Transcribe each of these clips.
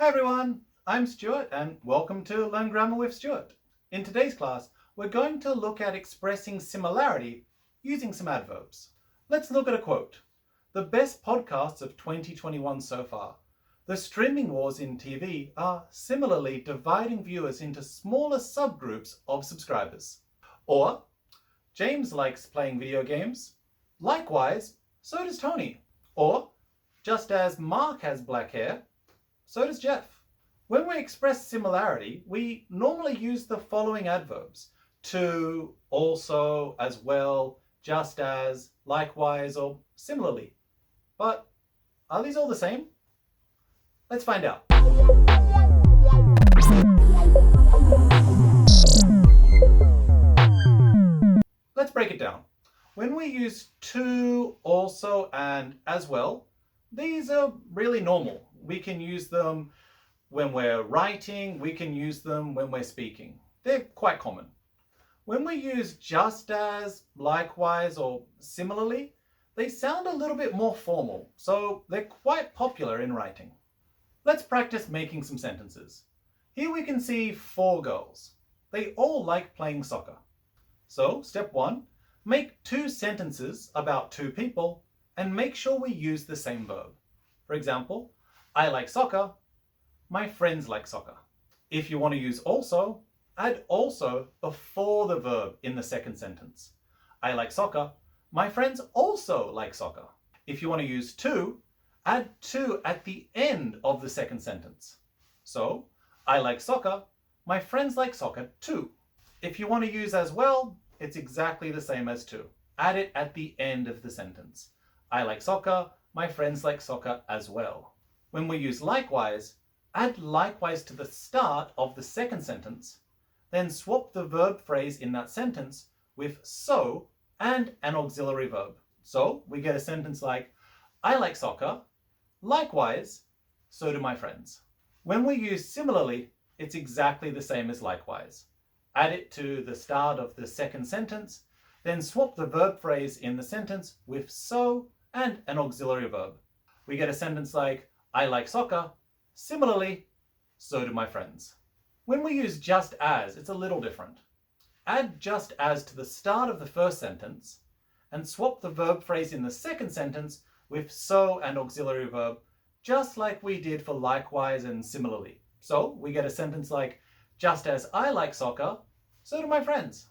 Hi everyone, I'm Stuart and welcome to Learn Grammar with Stuart. In today's class, we're going to look at expressing similarity using some adverbs. Let's look at a quote. The best podcasts of 2021 so far. The streaming wars in TV are similarly dividing viewers into smaller subgroups of subscribers. Or, James likes playing video games. Likewise, so does Tony. Or, just as Mark has black hair, so does Jeff. When we express similarity, we normally use the following adverbs: to, also, as well, just as, likewise, or similarly. But are these all the same? Let's find out. Let's break it down. When we use to, also, and as well, these are really normal. We can use them when we're writing, we can use them when we're speaking. They're quite common. When we use just as, likewise, or similarly, they sound a little bit more formal, so they're quite popular in writing. Let's practice making some sentences. Here we can see 4 girls. They all like playing soccer. So, step 1, make 2 sentences about 2 people and make sure we use the same verb. For example, I like soccer, my friends like soccer. If you want to use also, add also before the verb in the second sentence. I like soccer, my friends also like soccer. If you want to use to, add to at the end of the second sentence. So, I like soccer, my friends like soccer too. If you want to use as well, it's exactly the same as to. Add it at the end of the sentence. I like soccer, my friends like soccer as well. When we use likewise, add likewise to the start of the second sentence, then swap the verb phrase in that sentence with so and an auxiliary verb. So we get a sentence like, I like soccer, likewise, so do my friends. When we use similarly, it's exactly the same as likewise. Add it to the start of the second sentence, then swap the verb phrase in the sentence with so and an auxiliary verb. We get a sentence like, I like soccer, similarly, so do my friends. When we use just as, it's a little different. Add just as to the start of the first sentence and swap the verb phrase in the second sentence with so and auxiliary verb, just like we did for likewise and similarly. So we get a sentence like, just as I like soccer, so do my friends.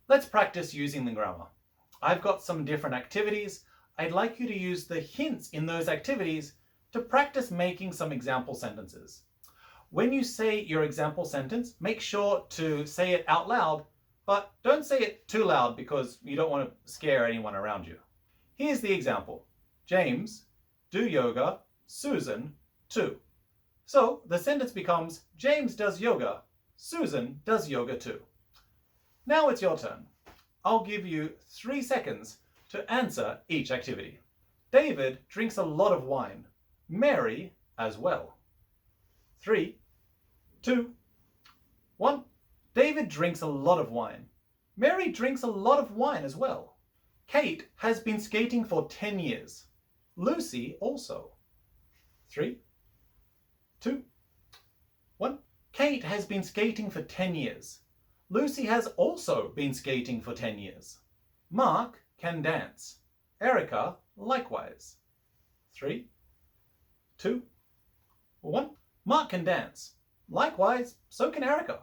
Let's practice using the grammar. I've got some different activities. I'd like you to use the hints in those activities to practice making some example sentences. When you say your example sentence, make sure to say it out loud, but don't say it too loud because you don't want to scare anyone around you. Here's the example. James, do yoga, Susan, too. So the sentence becomes, James does yoga, Susan does yoga too. Now it's your turn. I'll give you 3 seconds to answer each activity. David drinks a lot of wine. Mary as well. 3, 2, 1. David drinks a lot of wine. Mary drinks a lot of wine as well. Kate has been skating for 10 years. Lucy also. 3, 2, 1. Kate has been skating for 10 years. Lucy has also been skating for 10 years. Mark can dance. Erica likewise. 3, 2, 1. Mark can dance. Likewise, so can Erica.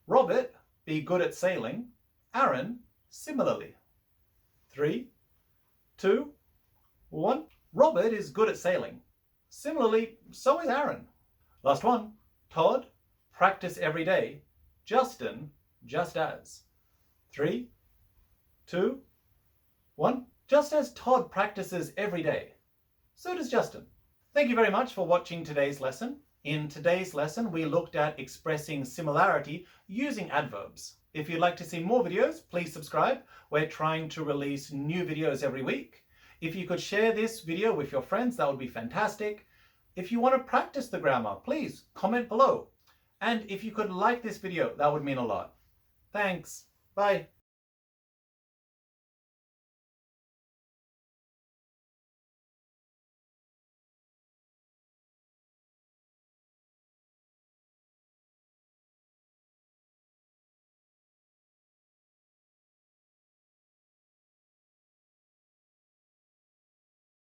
Robert be good at sailing. Aaron similarly. 3, 2, 1. Robert is good at sailing. Similarly, so is Aaron. Last one. Todd practice every day. Justin just as. 3, 2, 1. Just as Todd practices every day, so does Justin. Thank you very much for watching today's lesson. In today's lesson, we looked at expressing similarity using adverbs. If you'd like to see more videos, please subscribe. We're trying to release new videos every week. If you could share this video with your friends, that would be fantastic. If you want to practice the grammar, please comment below. And if you could like this video, that would mean a lot. Thanks. Bye.